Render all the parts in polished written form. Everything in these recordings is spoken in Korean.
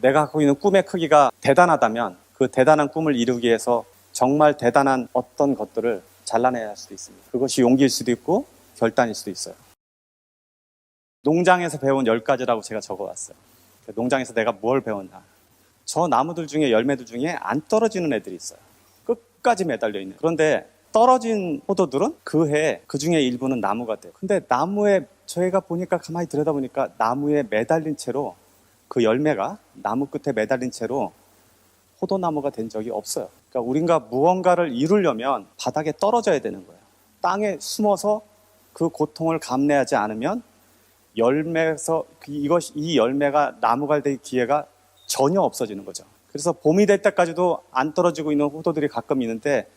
내가 갖고 있는 꿈의 크기가 대단하다면 그 대단한 꿈을 이루기 위해서 정말 대단한 어떤 것들을 잘라내야 할 수도 있습니다. 그것이 용기일 수도 있고 결단일 수도 있어요. 농장에서 배운 10가지라고 제가 적어왔어요. 농장에서 내가 뭘 배웠나. 저 나무들 중에 열매들 중에 안 떨어지는 애들이 있어요. 끝까지 매달려 있는. 그런데 떨어진 포도들은 그 해 그 중에 일부는 나무가 돼요. 근데 나무에 저희가 보니까 가만히 들여다보니까 나무에 매달린 채로 그 열매가 나무 끝에 매달린 채로 포도나무가 된 적이 없어요. 그러니까 우리가 무언가를 이루려면 바닥에 떨어져야 되는 거예요. 땅에 숨어서 그 고통을 감내하지 않으면 열매에서 이 열매가 나무가 될 기회가 전혀 없어지는 거죠. 그래서 봄이 될 때까지도 안 떨어지고 있는 포도들이 가끔 있는데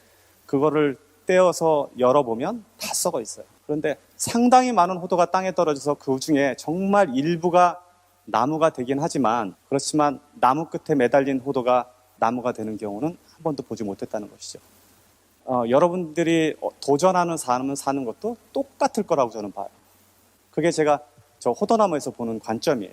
그거를 떼어서 열어보면 다 썩어 있어요. 그런데 상당히 많은 포도가 땅에 떨어져서 그 중에 정말 일부가 나무가 되긴 하지만 그렇지만 나무 끝에 매달린 포도가 나무가 되는 경우는 한 번도 보지 못했다는 것이죠. 여러분들이 도전하는 삶을 사는 것도 똑같을 거라고 저는 봐요. 그게 제가 저 호도나무에서 보는 관점이에요.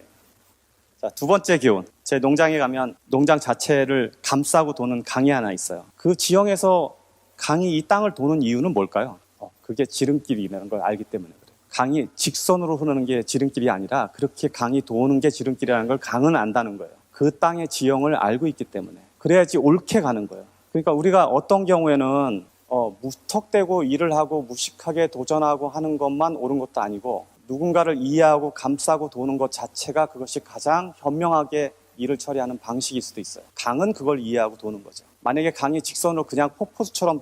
자, 두 번째 기운. 제 농장에 가면 농장 자체를 감싸고 도는 강이 하나 있어요. 그 지형에서 강이 이 땅을 도는 이유는 뭘까요? 그게 지름길이라는 걸 알기 때문에 그래요. 강이 직선으로 흐르는 게 지름길이 아니라 그렇게 강이 도는 게 지름길이라는 걸 강은 안다는 거예요. 그 땅의 지형을 알고 있기 때문에. 그래야지 옳게 가는 거예요. 그러니까 우리가 어떤 경우에는 무턱대고 일을 하고 무식하게 도전하고 하는 것만 옳은 것도 아니고 누군가를 이해하고 감싸고 도는 것 자체가 그것이 가장 현명하게 일을 처리하는 방식일 수도 있어요. 강은 그걸 이해하고 도는 거죠. 만약에 강이 직선으로 그냥 폭포수처럼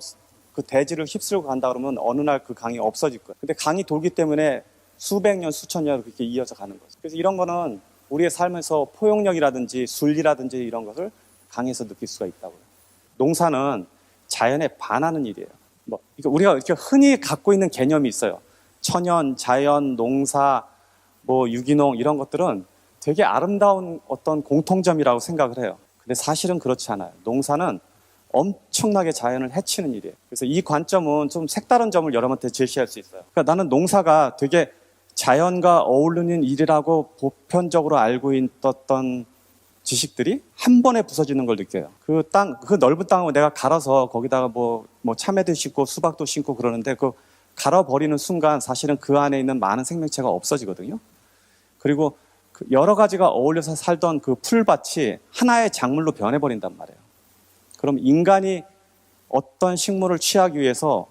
그 대지를 휩쓸고 간다 그러면 어느 날 그 강이 없어질 거예요. 근데 강이 돌기 때문에 수백 년, 수천 년 그렇게 이어져 가는 거죠. 그래서 이런 거는 우리의 삶에서 포용력이라든지 순리라든지 이런 것을 강에서 느낄 수가 있다고요. 농사는 자연에 반하는 일이에요. 그러니까 우리가 이렇게 흔히 갖고 있는 개념이 있어요. 천연, 자연, 농사, 유기농 이런 것들은 되게 아름다운 어떤 공통점이라고 생각을 해요. 근데 사실은 그렇지 않아요. 농사는 엄청나게 자연을 해치는 일이에요. 그래서 이 관점은 좀 색다른 점을 여러분한테 제시할 수 있어요. 그러니까 나는 농사가 되게 자연과 어울리는 일이라고 보편적으로 알고 있었던 지식들이 한 번에 부서지는 걸 느껴요. 그 넓은 땅을 내가 갈아서 거기다가 참외도 심고 수박도 심고 그러는데 그 갈아버리는 순간 사실은 그 안에 있는 많은 생명체가 없어지거든요. 그리고 여러 가지가 어울려서 살던 그 풀밭이 하나의 작물로 변해버린단 말이에요. 그럼 인간이 어떤 식물을 취하기 위해서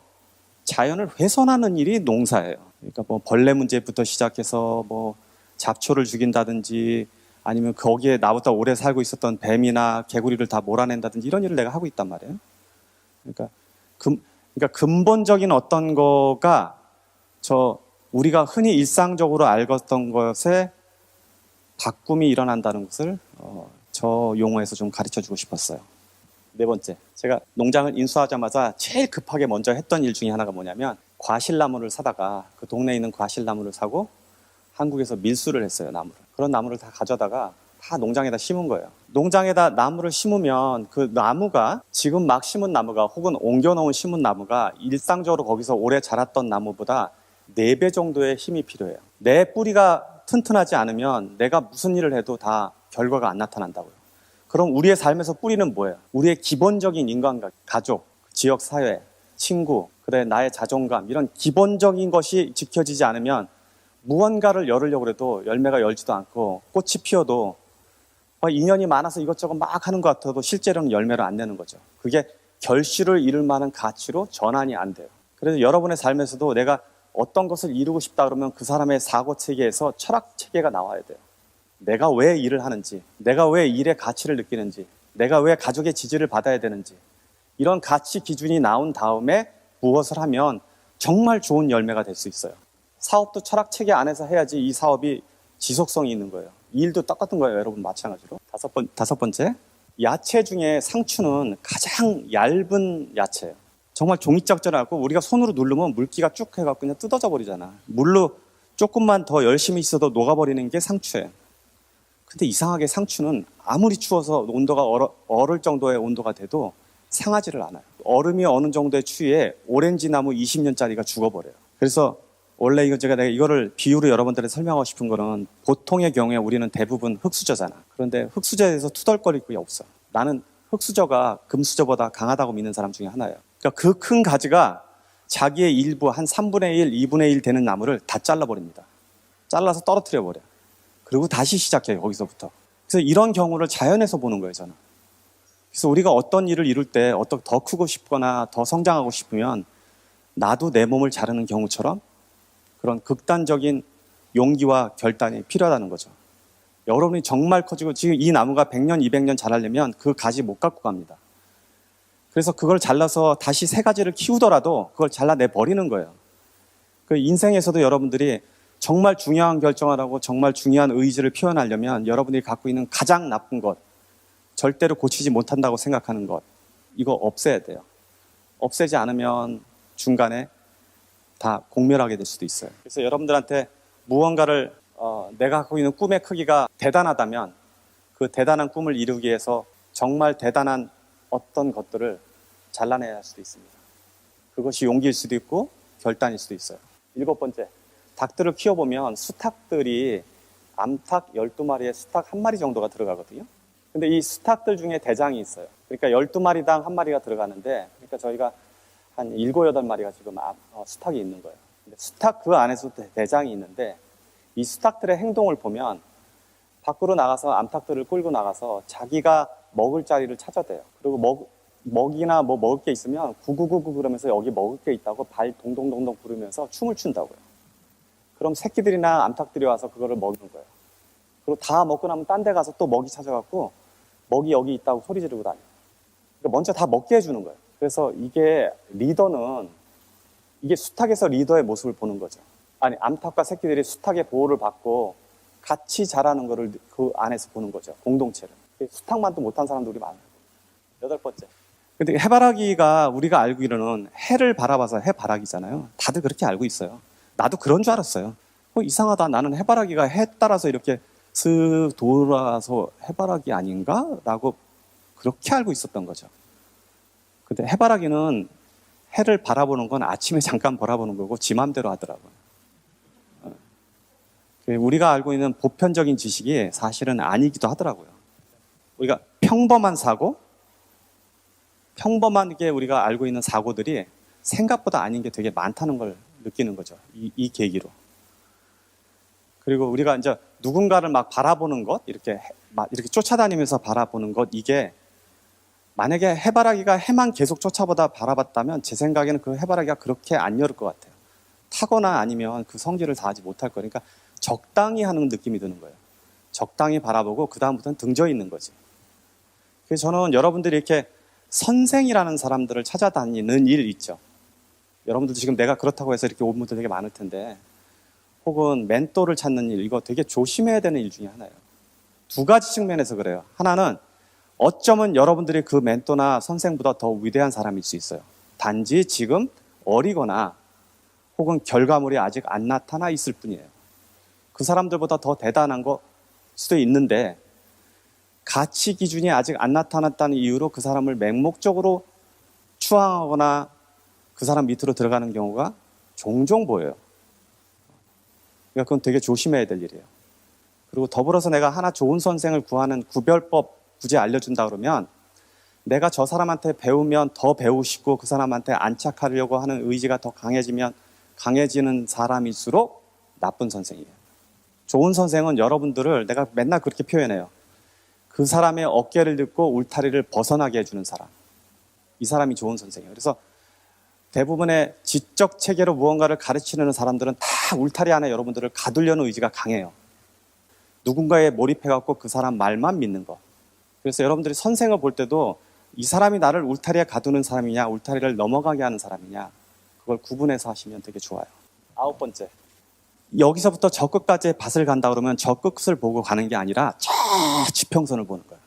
자연을 훼손하는 일이 농사예요. 그러니까 벌레 문제부터 시작해서 잡초를 죽인다든지 아니면 거기에 나보다 오래 살고 있었던 뱀이나 개구리를 다 몰아낸다든지 이런 일을 내가 하고 있단 말이에요. 그러니까 근본적인 어떤 거가 우리가 흔히 일상적으로 알았던 것에 바꿈이 일어난다는 것을 저 용어에서 좀 가르쳐주고 싶었어요. 네 번째, 제가 농장을 인수하자마자 제일 급하게 먼저 했던 일 중에 하나가 뭐냐면 과실나무를 사다가 그 동네에 있는 과실나무를 사고 한국에서 밀수를 했어요. 나무를. 그런 나무를 다 가져다가 다 농장에다 심은 거예요. 농장에다 나무를 심으면 그 나무가 지금 막 심은 나무가 혹은 옮겨놓은 심은 나무가 일상적으로 거기서 오래 자랐던 나무보다 4배 정도의 힘이 필요해요. 내 뿌리가 튼튼하지 않으면 내가 무슨 일을 해도 다 결과가 안 나타난다고요. 그럼 우리의 삶에서 뿌리는 뭐예요? 우리의 기본적인 인간관계, 가족, 지역 사회, 친구, 그래 나의 자존감 이런 기본적인 것이 지켜지지 않으면 무언가를 열으려고 해도 열매가 열지도 않고 꽃이 피어도 인연이 많아서 이것저것 막 하는 것 같아도 실제로는 열매를 안 내는 거죠. 그게 결실을 이룰 만한 가치로 전환이 안 돼요. 그래서 여러분의 삶에서도 내가 어떤 것을 이루고 싶다 그러면 그 사람의 사고체계에서 철학체계가 나와야 돼요. 내가 왜 일을 하는지, 내가 왜 일의 가치를 느끼는지, 내가 왜 가족의 지지를 받아야 되는지 이런 가치 기준이 나온 다음에 무엇을 하면 정말 좋은 열매가 될 수 있어요. 사업도 철학체계 안에서 해야지 이 사업이 지속성이 있는 거예요. 이 일도 똑같은 거예요. 여러분 마찬가지로. 다섯 번째, 야채 중에 상추는 가장 얇은 야채예요. 정말 종이짝지라고 우리가 손으로 누르면 물기가 쭉 해갖고 그냥 뜯어져 버리잖아. 물로 조금만 더 열심히 있어도 녹아버리는 게 상추예요. 근데 이상하게 상추는 아무리 추워서 온도가 얼을 정도의 온도가 돼도 상하지를 않아요. 얼음이 어느 정도의 추위에 오렌지 나무 20년짜리가 죽어버려요. 그래서 원래 내가 이거를 비유로 여러분들한테 설명하고 싶은 거는 보통의 경우에 우리는 대부분 흑수저잖아. 그런데 흑수저에 대해서 투덜거릴 게 없어. 나는 흑수저가 금수저보다 강하다고 믿는 사람 중에 하나예요. 그러니까 그 큰 가지가 자기의 일부 한 3분의 1, 2분의 1 되는 나무를 다 잘라버립니다. 잘라서 떨어뜨려버려. 그리고 다시 시작해요. 거기서부터. 그래서 이런 경우를 자연에서 보는 거예요. 저는. 그래서 우리가 어떤 일을 이룰 때 더 크고 싶거나 더 성장하고 싶으면 나도 내 몸을 자르는 경우처럼 그런 극단적인 용기와 결단이 필요하다는 거죠. 여러분이 정말 커지고 지금 이 나무가 100년, 200년 자라려면 그 가지 못 갖고 갑니다. 그래서 그걸 잘라서 다시 새 가지를 키우더라도 그걸 잘라내 버리는 거예요. 그 인생에서도 여러분들이 정말 중요한 결정을 하고 정말 중요한 의지를 표현하려면 여러분들이 갖고 있는 가장 나쁜 것, 절대로 고치지 못한다고 생각하는 것, 이거 없애야 돼요. 없애지 않으면 중간에 다 공멸하게 될 수도 있어요. 그래서 여러분들한테 무언가를 내가 갖고 있는 꿈의 크기가 대단하다면 그 대단한 꿈을 이루기 위해서 정말 대단한 어떤 것들을 잘라내야 할 수도 있습니다. 그것이 용기일 수도 있고 결단일 수도 있어요. 7번째, 닭들을 키워보면 수탉들이 암탉 12마리에 수탉 1마리 정도가 들어가거든요. 근데 이 수탉들 중에 대장이 있어요. 그러니까 12마리당 1마리가 들어가는데, 그러니까 저희가 한 7, 8마리가 지금 수탉이 있는 거예요. 근데 수탉 그 안에서도 대장이 있는데, 이 수탉들의 행동을 보면 밖으로 나가서 암탉들을 끌고 나가서 자기가 먹을 자리를 찾아대요. 그리고 먹이나 뭐 먹을 게 있으면 구구구구 그러면서 여기 먹을 게 있다고 발 동동동동 부르면서 춤을 춘다고요. 그럼 새끼들이나 암탉들이 와서 그거를 먹는 거예요. 그리고 다 먹고 나면 딴 데 가서 또 먹이 찾아갖고 먹이 여기 있다고 소리 지르고 다녀요. 그러니까 먼저 다 먹게 해주는 거예요. 그래서 이게 리더는 이게 수탉에서 리더의 모습을 보는 거죠. 아니, 암탉과 새끼들이 수탉의 보호를 받고 같이 자라는 거를 그 안에서 보는 거죠. 공동체를. 수탉만도 못한 사람들이 많아요. 8번째. 근데 해바라기가 우리가 알기로는 해를 바라봐서 해바라기잖아요. 다들 그렇게 알고 있어요. 나도 그런 줄 알았어요. 이상하다. 나는 해바라기가 해 따라서 이렇게 슥 돌아서 해바라기 아닌가? 라고 그렇게 알고 있었던 거죠. 근데 해바라기는 해를 바라보는 건 아침에 잠깐 바라보는 거고 지 맘대로 하더라고요. 우리가 알고 있는 보편적인 지식이 사실은 아니기도 하더라고요. 우리가 평범한 사고, 평범하게 우리가 알고 있는 사고들이 생각보다 아닌 게 되게 많다는 걸 느끼는 거죠. 이 계기로. 그리고 우리가 이제 누군가를 막 바라보는 것, 이렇게 쫓아다니면서 바라보는 것, 이게 만약에 해바라기가 해만 계속 쫓아보다 바라봤다면 제 생각에는 그 해바라기가 그렇게 안 열을 것 같아요. 타거나 아니면 그 성질을 다하지 못할 거니까 적당히 하는 느낌이 드는 거예요. 적당히 바라보고 그 다음부터는 등져 있는 거지. 그래서 저는 여러분들이 이렇게 선생이라는 사람들을 찾아다니는 일 있죠. 여러분들도 지금 내가 그렇다고 해서 이렇게 온 분들 되게 많을 텐데, 혹은 멘토를 찾는 일, 이거 되게 조심해야 되는 일 중에 하나예요. 2가지 측면에서 그래요. 하나는 어쩌면 여러분들이 그 멘토나 선생보다 더 위대한 사람일 수 있어요. 단지 지금 어리거나 혹은 결과물이 아직 안 나타나 있을 뿐이에요. 그 사람들보다 더 대단한 거 수도 있는데 가치 기준이 아직 안 나타났다는 이유로 그 사람을 맹목적으로 추앙하거나 그 사람 밑으로 들어가는 경우가 종종 보여요. 그러니까 그건 되게 조심해야 될 일이에요. 그리고 더불어서 내가 하나 좋은 선생을 구하는 구별법 굳이 알려준다 그러면 내가 저 사람한테 배우면 더 배우고 싶고 그 사람한테 안착하려고 하는 의지가 더 강해지면 강해지는 사람일수록 나쁜 선생이에요. 좋은 선생은 여러분들을 내가 맨날 그렇게 표현해요. 그 사람의 어깨를 딛고 울타리를 벗어나게 해주는 사람. 이 사람이 좋은 선생이에요. 그래서 대부분의 지적 체계로 무언가를 가르치는 사람들은 다 울타리 안에 여러분들을 가두려는 의지가 강해요. 누군가에 몰입해갖고 그 사람 말만 믿는 거. 그래서 여러분들이 선생을 볼 때도 이 사람이 나를 울타리에 가두는 사람이냐, 울타리를 넘어가게 하는 사람이냐, 그걸 구분해서 하시면 되게 좋아요. 9번째. 여기서부터 저 끝까지의 밭을 간다 그러면 저 끝을 보고 가는 게 아니라 저 지평선을 보는 거예요.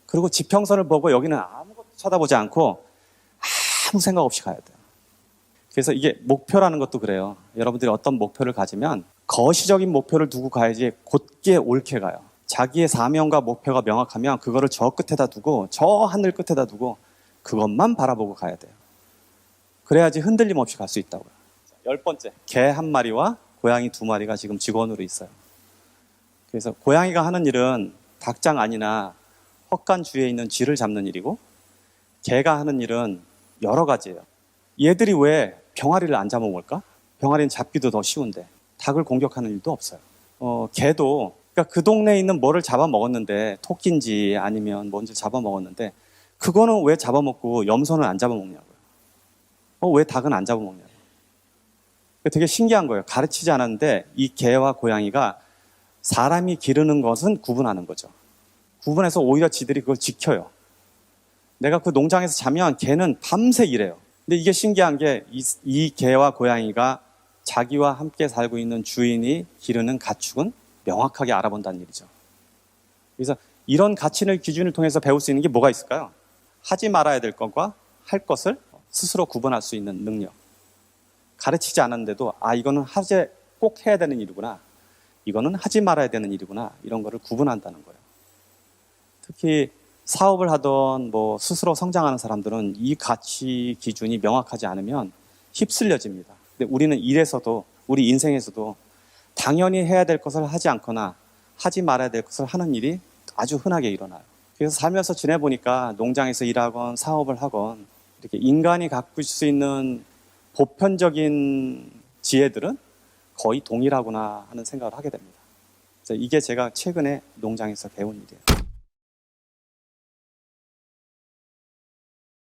그리고 지평선을 보고 여기는 아무것도 쳐다보지 않고 아무 생각 없이 가야 돼요. 그래서 이게 목표라는 것도 그래요. 여러분들이 어떤 목표를 가지면 거시적인 목표를 두고 가야지 곧게 옳게 가요. 자기의 사명과 목표가 명확하면 그거를 저 끝에다 두고 저 하늘 끝에다 두고 그것만 바라보고 가야 돼요. 그래야지 흔들림 없이 갈 수 있다고요. 10번째, 개 한 마리와 고양이 2마리가 지금 직원으로 있어요. 그래서 고양이가 하는 일은 닭장 안이나 헛간 주위에 있는 쥐를 잡는 일이고, 개가 하는 일은 여러 가지예요. 얘들이 왜 병아리를 안 잡아먹을까? 병아리는 잡기도 더 쉬운데 닭을 공격하는 일도 없어요. 개도 그러니까 그 동네에 있는 뭐를 잡아먹었는데, 토끼인지 아니면 뭔지 잡아먹었는데, 그거는 왜 잡아먹고 염소는 안 잡아먹냐고요. 왜 닭은 안 잡아먹냐고요. 되게 신기한 거예요. 가르치지 않았는데 이 개와 고양이가 사람이 기르는 것은 구분하는 거죠. 구분해서 오히려 지들이 그걸 지켜요. 내가 그 농장에서 자면 개는 밤새 일해요. 근데 이게 신기한 게 이 개와 고양이가 자기와 함께 살고 있는 주인이 기르는 가축은 명확하게 알아본다는 일이죠. 그래서 이런 가치를 기준을 통해서 배울 수 있는 게 뭐가 있을까요? 하지 말아야 될 것과 할 것을 스스로 구분할 수 있는 능력. 가르치지 않았는데도 이거는 꼭 해야 되는 일이구나, 이거는 하지 말아야 되는 일이구나, 이런 거를 구분한다는 거예요. 특히 사업을 하던 스스로 성장하는 사람들은 이 가치 기준이 명확하지 않으면 휩쓸려집니다. 근데 우리는 일에서도, 우리 인생에서도 당연히 해야 될 것을 하지 않거나 하지 말아야 될 것을 하는 일이 아주 흔하게 일어나요. 그래서 살면서 지내보니까 농장에서 일하건 사업을 하건 이렇게 인간이 갖고 있을 수 있는 보편적인 지혜들은 거의 동일하구나 하는 생각을 하게 됩니다. 그래서 이게 제가 최근에 농장에서 배운 일이에요.